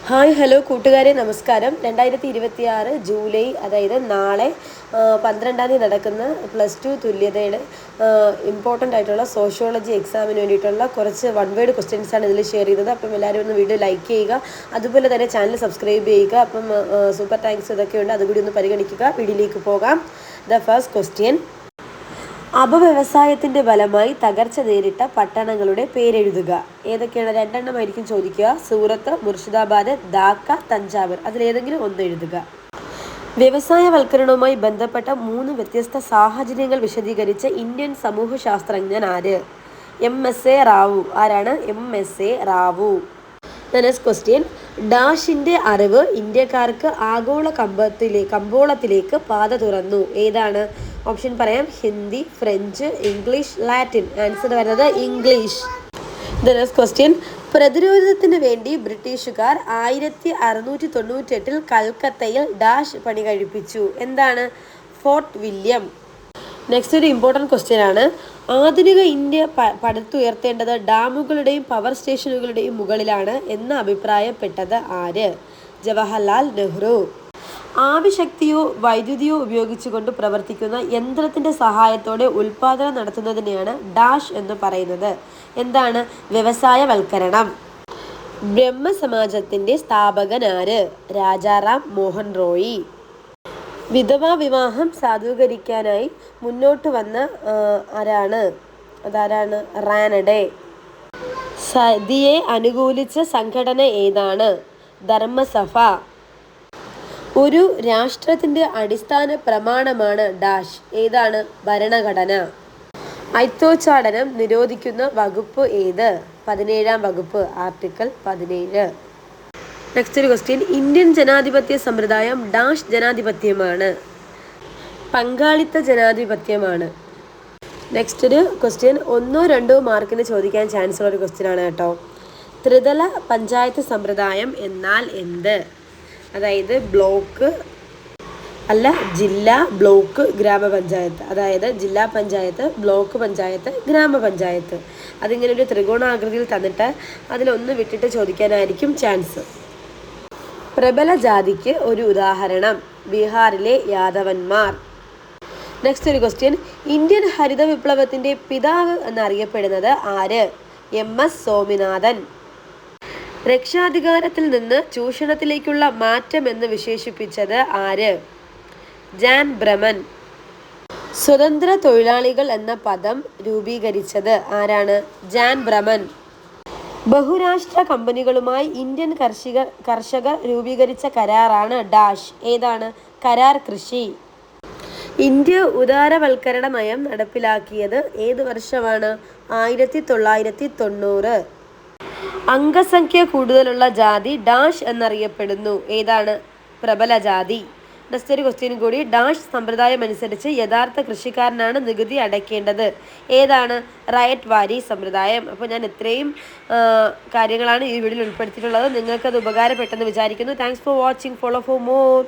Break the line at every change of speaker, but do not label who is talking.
Hi hello കൂട്ടുകാരെ നമസ്കാരം. 2026 July അതായത് നാളെ 12-ാം തീയതി നടക്കുന്ന +2 തുല്യതയുടെ ഇമ്പോർട്ടൻ്റ് ആയിട്ടുള്ള സോഷ്യോളജി എക്സാമിന് വേണ്ടിയിട്ടുള്ള കുറച്ച് വൺ വേർഡ് ക്വസ്റ്റ്യൻസാണ് ഇതിൽ ഷെയർ ചെയ്തത്. അപ്പം എല്ലാവരും ഒന്ന് വീഡിയോ ലൈക്ക് ചെയ്യുക, അതുപോലെ തന്നെ ചാനൽ സബ്സ്ക്രൈബ് ചെയ്യുക. അപ്പം സൂപ്പർ താങ്ക്സ് ഇതൊക്കെയുണ്ട്, അതുകൂടി ഒന്ന് പരിഗണിക്കുക. വീഡിയോയിലേക്ക് പോകാം. ദ ഫസ്റ്റ് ക്വസ്റ്റ്യൻ: അപവ്യവസായത്തിന്റെ ഫലമായി തകർച്ച നേരിട്ട പട്ടണങ്ങളുടെ പേരെഴുതുക. ഏതൊക്കെയാണ്? രണ്ടെണ്ണമായിരിക്കും ചോദിക്കുക. സൂറത്ത്, മുർഷിദാബാദ്, ധാക്ക, തഞ്ചാവൂർ. അതിലേതെങ്കിലും ഒന്ന് എഴുതുക. വ്യവസായവൽക്കരണവുമായി ബന്ധപ്പെട്ട 3 വ്യത്യസ്ത സാഹചര്യങ്ങൾ വിശദീകരിച്ച ഇന്ത്യൻ സമൂഹശാസ്ത്രജ്ഞൻ ആര്? എം.എസ്.എ. റാവു. ആരാണ്? എം.എസ്.എ. റാവു. നെക്സ്റ്റ് ക്വസ്റ്റ്യൻ: ഡാഷിന്റെ അറിവ് ഇന്ത്യക്കാർക്ക് ആഗോള കമ്പോളത്തിലേക്ക് പാത തുറന്നു. ഏതാണ്? ഓപ്ഷൻ പറയാം: Hindi, French, English, Latin. Answer വരുന്നത് ഇംഗ്ലീഷ്. നെക്സ്റ്റ് ക്വസ്റ്റ്യൻ: പ്രതിരോധത്തിന് വേണ്ടി ബ്രിട്ടീഷുകാർ 1698 കൽക്കത്തയിൽ ഡാഷ് പണി കഴിപ്പിച്ചു. എന്താണ്? Fort William. നെക്സ്റ്റ് ഒരു ഇമ്പോർട്ടൻറ്റ് ക്വസ്റ്റ്യൻ ആണ്. ആധുനിക ഇന്ത്യ പടുത്തുയർത്തേണ്ടത് ഡാമുകളുടെയും പവർ സ്റ്റേഷനുകളുടെയും മുകളിലാണ് എന്ന് അഭിപ്രായപ്പെട്ടത് ആര്? ജവഹർലാൽ നെഹ്റു. ആവിശക്തിയോ വൈദ്യുതിയോ ഉപയോഗിച്ചുകൊണ്ട് പ്രവർത്തിക്കുന്ന യന്ത്രത്തിൻ്റെ സഹായത്തോടെ ഉൽപാദനം നടത്തുന്നതിനെയാണ് ഡാഷ് എന്ന് പറയുന്നത്. എന്താണ്? വ്യവസായവൽക്കരണം. ബ്രഹ്മസമാജത്തിൻ്റെ സ്ഥാപകനാര്? രാജാറാം മോഹൻ റോയി. വിധവാ വിവാഹം സാധൂകരിക്കാനായി മുന്നോട്ട് വന്ന അതാരാണ്? റാനഡെ. സതിയെ അനുകൂലിച്ച സംഘടന ഏതാണ്? ധർമ്മസഭ. ഒരു രാഷ്ട്രത്തിൻ്റെ അടിസ്ഥാന പ്രമാണമാണ് ഡാഷ്. ഏതാണ്? ഭരണഘടന. അയിത്തോച്ചാടനം നിരോധിക്കുന്ന വകുപ്പ് ഏത്? 17-ാം വകുപ്പ്, ആർട്ടിക്കിൾ 17. നെക്സ്റ്റ് ഒരു ക്വസ്റ്റ്യൻ: ഇന്ത്യൻ ജനാധിപത്യ സമ്പ്രദായം ഡാഷ് ജനാധിപത്യമാണ്? പങ്കാളിത്ത ജനാധിപത്യമാണ്. നെക്സ്റ്റ് ഒരു ക്വസ്റ്റ്യൻ 1-2 മാർക്കിന് ചോദിക്കാൻ ചാൻസ് ഉള്ള ഒരു ക്വസ്റ്റ്യൻ ആണ് കേട്ടോ. ത്രിതല പഞ്ചായത്ത് സമ്പ്രദായം എന്നാൽ എന്ത്? അതായത് ബ്ലോക്ക് അല്ല, ജില്ല, ബ്ലോക്ക്, ഗ്രാമപഞ്ചായത്ത്. അതായത് ജില്ലാ പഞ്ചായത്ത്, ബ്ലോക്ക് പഞ്ചായത്ത്, ഗ്രാമപഞ്ചായത്ത്. അതിങ്ങനെ ഒരു ത്രികോണാകൃതിയിൽ തന്നിട്ട് അതിലൊന്ന് വിട്ടിട്ട് ചോദിക്കാനായിരിക്കും ചാൻസ്. പ്രബല ജാതിക്ക് ഒരു ഉദാഹരണം: ബീഹാറിലെ യാദവന്മാർ. നെക്സ്റ്റ് ഒരു ക്വസ്റ്റ്യൻ: ഇന്ത്യൻ ഹരിത വിപ്ലവത്തിൻ്റെ പിതാവ് എന്നറിയപ്പെടുന്നത് ആര്? എം.എസ്. സ്വാമിനാഥൻ. രക്ഷാധികാരത്തിൽ നിന്ന് ചൂഷണത്തിലേക്കുള്ള മാറ്റം എന്ന് വിശേഷിപ്പിച്ചത് ആര്? ജാൻ ബ്രമൻ. സ്വതന്ത്ര തൊഴിലാളികൾ എന്ന പദം രൂപീകരിച്ചത് ആരാണ്? ജാൻ ബ്രമൻ. ബഹുരാഷ്ട്ര കമ്പനികളുമായി ഇന്ത്യൻ കർഷകർ രൂപീകരിച്ച കരാറാണ് ഡാഷ്. ഏതാണ്? കരാർ കൃഷി. ഇന്ത്യ ഉദാരവൽക്കരണ നയം നടപ്പിലാക്കിയത് ഏത് വർഷമാണ്? 1990. അംഗസംഖ്യ കൂടുതലുള്ള ജാതി ഡാഷ് എന്നറിയപ്പെടുന്നു. ഏതാണ്? പ്രബല ജാതി. നെക്സ്റ്റ് ഒരു ക്വസ്റ്റ്യൻ കൂടി: ഡാഷ് സമ്പ്രദായം അനുസരിച്ച് യഥാർത്ഥ കൃഷിക്കാരനാണ് നികുതി അടയ്ക്കേണ്ടത്. ഏതാണ്? റയറ്റ് വാരി സമ്പ്രദായം. അപ്പോൾ ഞാൻ ഇത്രയും കാര്യങ്ങളാണ് ഈ വീഡിയോയിൽ ഉൾപ്പെടുത്തിയിട്ടുള്ളത്. നിങ്ങൾക്കത് ഉപകാരപ്പെട്ടെന്ന് വിചാരിക്കുന്നു. Thanks for watching. Follow for more.